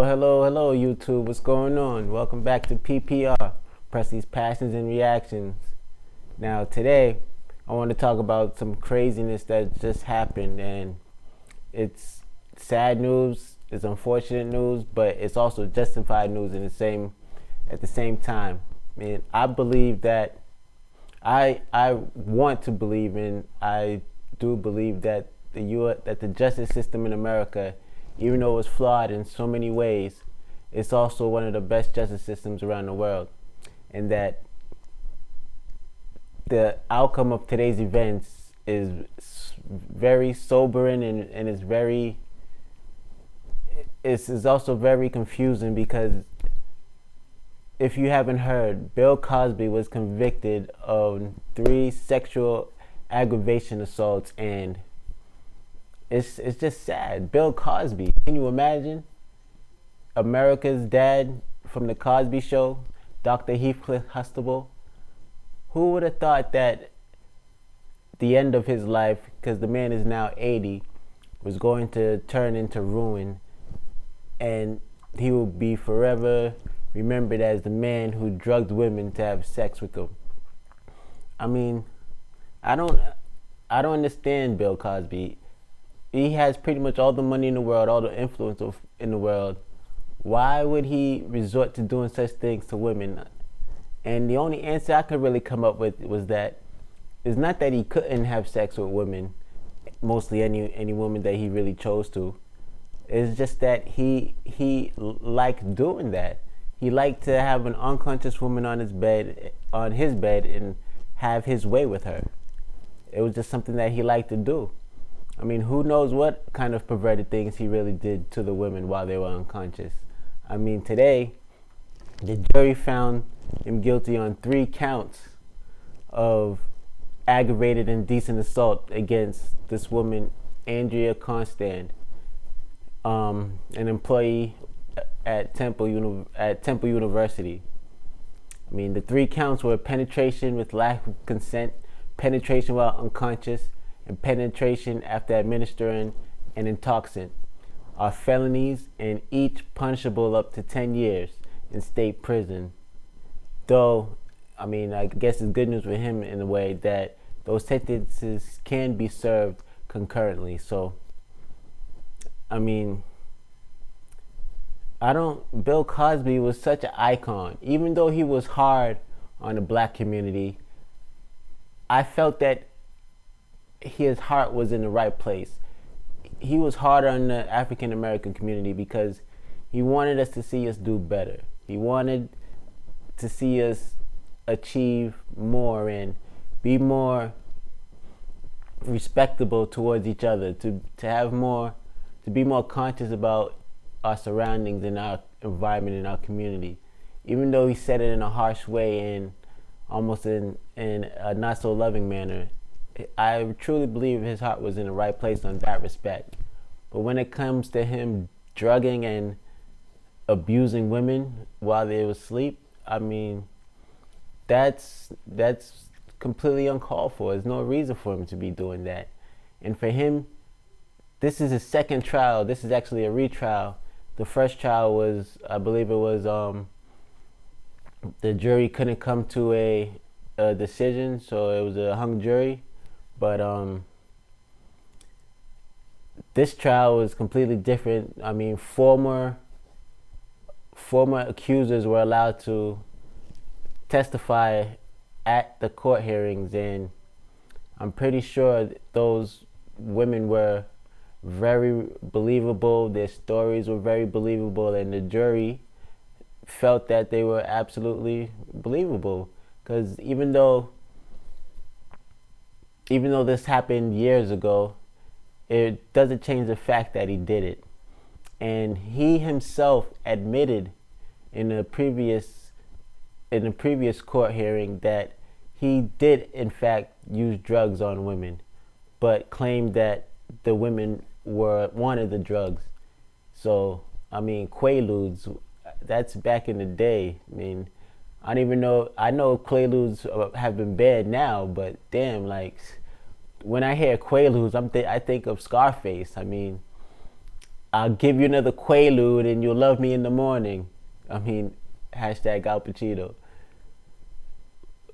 Hello, YouTube. What's going on? Welcome back to PPR, Presley's Passions and Reactions. Now, today, I want to talk about some craziness that just happened, and it's sad news, it's unfortunate news, but it's also justified news at the same time. I mean, I believe that I want to believe in. I do believe that the justice system in America, even though it's flawed in so many ways, it's also one of the best justice systems around the world, and that the outcome of today's events is very sobering and is also very confusing because if you haven't heard, Bill Cosby was convicted of 3 sexual aggravation assaults, and it's just sad. Bill Cosby, can you imagine? America's dad from the Cosby Show, Dr. Heathcliff Huxtable. Who would have thought that the end of his life, because the man is now 80, was going to turn into ruin, and he will be forever remembered as the man who drugged women to have sex with them. I mean, I don't understand Bill Cosby. He has pretty much all the money in the world, all the influence in the world. Why would he resort to doing such things to women? And the only answer I could really come up with was that it's not that he couldn't have sex with women, mostly any woman that he really chose to. It's just that he liked doing that. He liked to have an unconscious woman on his bed, and have his way with her. It was just something that he liked to do. I mean, who knows what kind of perverted things he really did to the women while they were unconscious. I mean, today, the jury found him guilty on 3 counts of aggravated indecent assault against this woman, Andrea Constand, an employee at Temple University. I mean, the 3 counts were penetration with lack of consent, penetration while unconscious, and penetration after administering an intoxicant, are felonies and each punishable up to 10 years in state prison. Though, I mean, I guess it's good news for him in a way that those sentences can be served concurrently. So, I mean, Bill Cosby was such an icon. Even though he was hard on the black community, I felt that his heart was in the right place. He was hard on the African American community because he wanted us to see us do better. He wanted to see us achieve more and be more respectable towards each other, to be more conscious about our surroundings and our environment and our community. Even though he said it in a harsh way and almost in a not so loving manner, I truly believe his heart was in the right place on that respect. But when it comes to him drugging and abusing women while they were asleep, I mean, that's completely uncalled for. There's no reason for him to be doing that. And for him, this is his second trial. This is actually a retrial. The first trial was, I believe it was, the jury couldn't come to a decision, so it was a hung jury. But this trial was completely different. I mean, former accusers were allowed to testify at the court hearings, and I'm pretty sure those women were very believable. Their stories were very believable, and the jury felt that they were absolutely believable. Because even though this happened years ago, it doesn't change the fact that he did it. And he himself admitted in a previous court hearing that he did in fact use drugs on women, but claimed that the women wanted the drugs. So, I mean, Quaaludes, that's back in the day. I mean, I don't even know. I know Quaaludes have been banned now, but damn, like, when I hear Quaaludes, I think of Scarface. I mean, I'll give you another Quaalude and you'll love me in the morning. I mean, hashtag Al Pacino.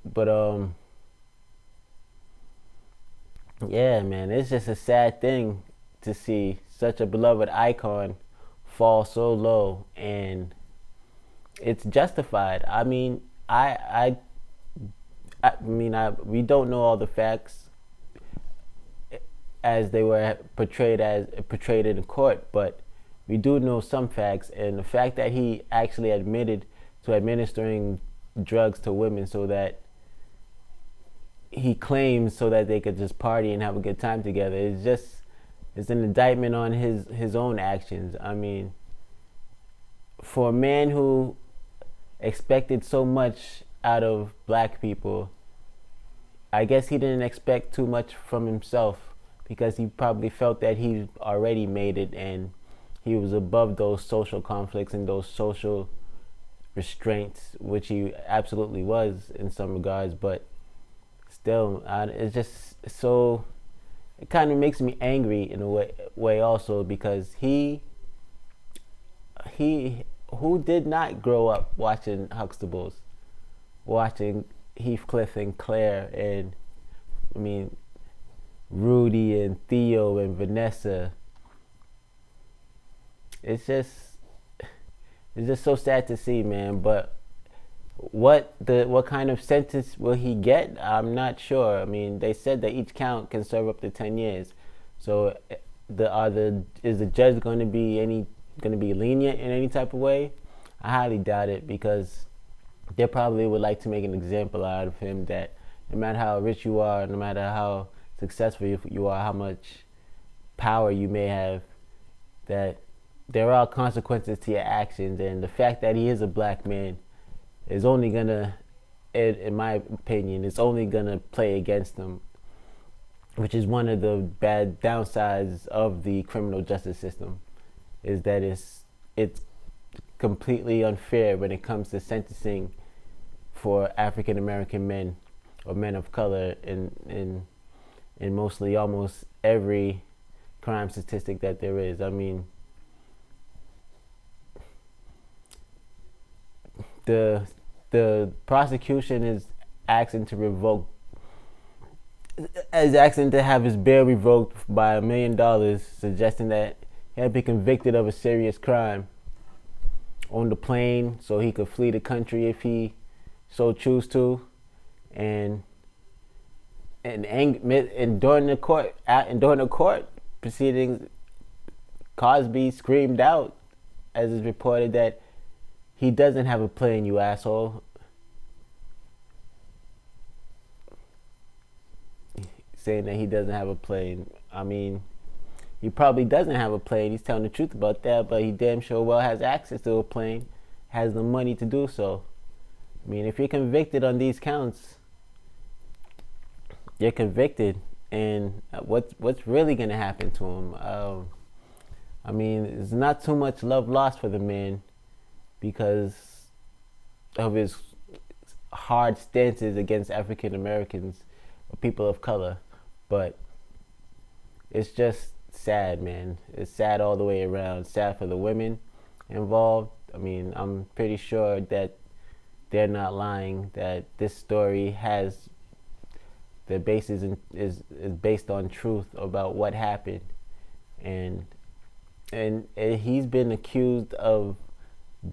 But yeah, man, it's just a sad thing to see such a beloved icon fall so low, and it's justified. We don't know all the facts as they were portrayed in court, but we do know some facts, and the fact that he actually admitted to administering drugs to women so that he claims so that they could just party and have a good time together is just it's an indictment on his own actions. I mean, for a man who expected so much out of black people, I guess he didn't expect too much from himself because he probably felt that he already made it and he was above those social conflicts and those social restraints, which he absolutely was in some regards. But still, it's just so. It kind of makes me angry in a way also, because he who did not grow up watching Huxtables, watching Heathcliff and Claire, and I mean Rudy and Theo and Vanessa. It's just so sad to see, man. But what kind of sentence will he get? I'm not sure. I mean, they said that each count can serve up to 10 years. So is the judge going to be lenient in any type of way? I highly doubt it, because they probably would like to make an example out of him, that no matter how rich you are, no matter how successful you are, how much power you may have, that there are consequences to your actions. And the fact that he is a black man is only gonna, in my opinion, it's only gonna play against him, which is one of the bad downsides of the criminal justice system, is that it's completely unfair when it comes to sentencing for African American men or men of color in mostly almost every crime statistic that there is. I mean, the prosecution is asking to have his bail revoked by $1 million, suggesting that he had been convicted of a serious crime on the plane so he could flee the country if he so choose to, and during the court proceedings, Cosby screamed out, as is reported, that he doesn't have a plane, you asshole. Saying that he doesn't have a plane. I mean, he probably doesn't have a plane. He's telling the truth about that, but he damn sure well has access to a plane, has the money to do so. I mean, if you're convicted on these counts, you're convicted, and what's really gonna happen to him? I mean, there's not too much love lost for the man because of his hard stances against African Americans or people of color. But it's just sad, man. It's sad all the way around. Sad for the women involved. I mean, I'm pretty sure that they're not lying, that this story has the basis is based on truth about what happened, and he's been accused of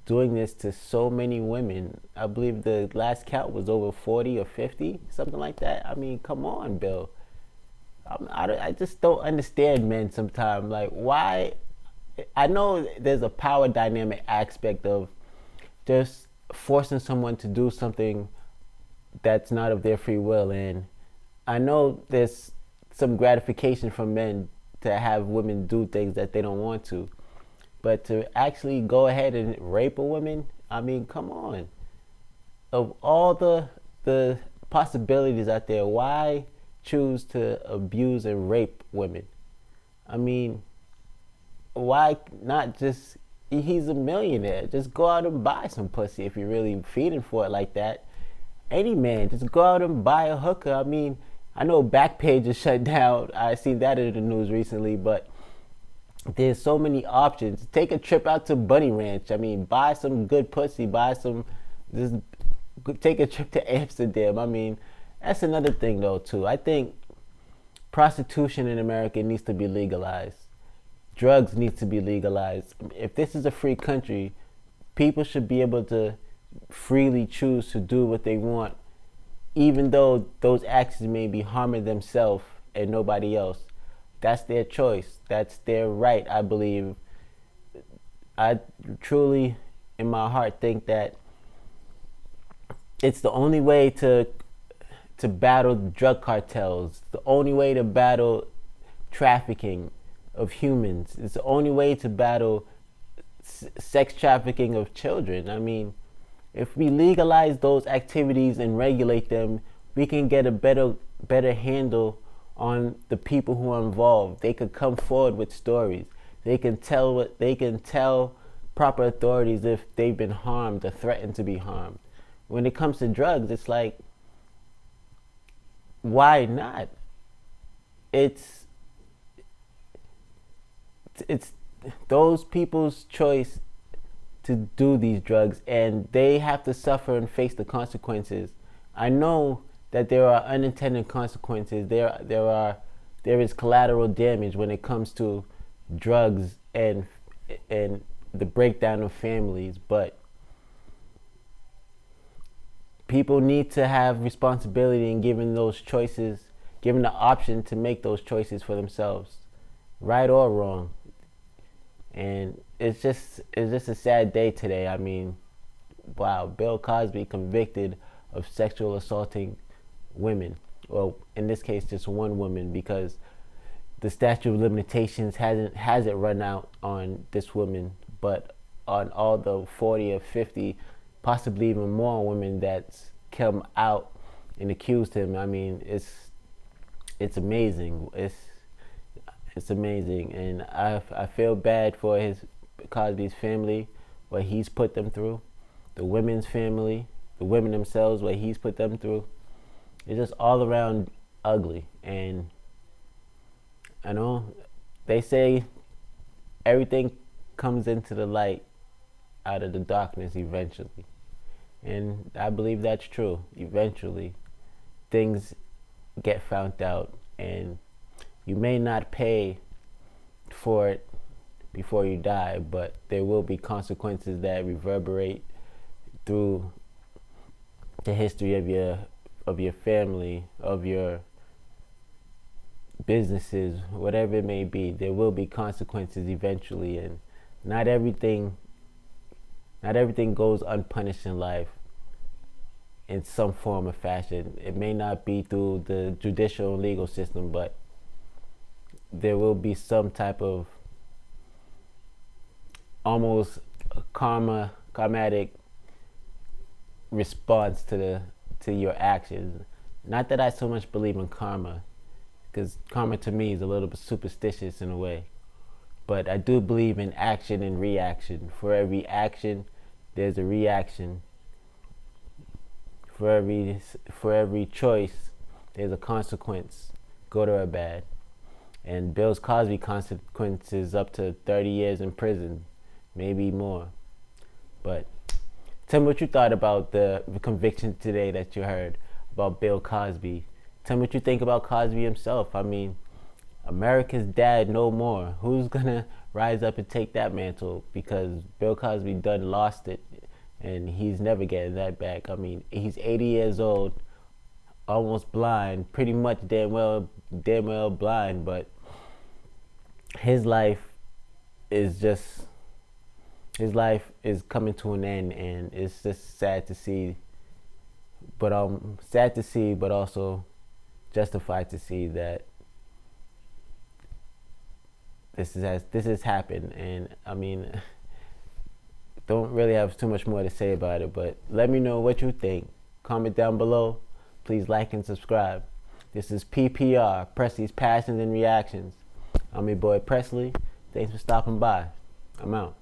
doing this to so many women. I believe the last count was over 40 or 50, something like that. I mean, come on, Bill. I just don't understand men sometimes. Like, why? I know there's a power dynamic aspect of just forcing someone to do something that's not of their free will, and I know there's some gratification from men to have women do things that they don't want to. But to actually go ahead and rape a woman, I mean, come on. Of all the possibilities out there, why choose to abuse and rape women? I mean, why not just, he's a millionaire. Just go out and buy some pussy if you're really feeding for it like that. Any man, just go out and buy a hooker. I mean, I know Backpage is shut down. I seen that in the news recently, but there's so many options. Take a trip out to Bunny Ranch. I mean, buy some good pussy. Just take a trip to Amsterdam. I mean, that's another thing though too. I think prostitution in America needs to be legalized. Drugs need to be legalized. If this is a free country, people should be able to freely choose to do what they want, even though those actions may be harming themselves and nobody else. That's their choice. That's their right, I believe. I truly, in my heart, think that it's the only way to battle drug cartels, the only way to battle trafficking of humans. It's the only way to battle sex trafficking of children. I mean, if we legalize those activities and regulate them, we can get a better handle on the people who are involved. They could come forward with stories. They can tell proper authorities if they've been harmed or threatened to be harmed. When it comes to drugs, it's like, why not? It's those people's choice to do these drugs, and they have to suffer and face the consequences. I know that there are unintended consequences. There is collateral damage when it comes to drugs and the breakdown of families, but people need to have responsibility in giving those choices, given the option to make those choices for themselves, right or wrong. And it's just a sad day today. I mean, wow, Bill Cosby convicted of sexual assaulting women. Well, in this case, just one woman, because the statute of limitations hasn't run out on this woman, but on all the 40 or 50, possibly even more women that's come out and accused him. I mean, it's amazing. It's amazing, and I feel bad for Cosby's family, what he's put them through, the women's family, the women themselves, what he's put them through. It's just all around ugly. And I know they say everything comes into the light out of the darkness eventually, and I believe that's true. Eventually things get found out, and you may not pay for it before you die, but there will be consequences that reverberate through the history of your family, of your businesses, whatever it may be. There will be consequences eventually, and not everything goes unpunished in life in some form or fashion. It may not be through the judicial and legal system, but there will be some type of almost karmatic response to your actions. Not that I so much believe in karma, because karma to me is a little bit superstitious in a way, but I do believe in action and reaction. For every action, there's a reaction. For every choice, there's a consequence, good or bad. And Bill Cosby consequences up to 30 years in prison, maybe more. But tell me what you thought about the conviction today that you heard about Bill Cosby. Tell me what you think about Cosby himself. I mean, America's dad no more. Who's gonna rise up and take that mantle? Because Bill Cosby done lost it, and he's never getting that back. I mean, he's 80 years old, almost blind, pretty much damn well blind, but his life is coming to an end, and it's just sad to see. But sad to see, but also justified to see that this has happened. And I mean, don't really have too much more to say about it, but let me know what you think. Comment down below. Please like and subscribe. This is PPR, Presley's Passions and Reactions. I'm your boy Presley. Thanks for stopping by. I'm out.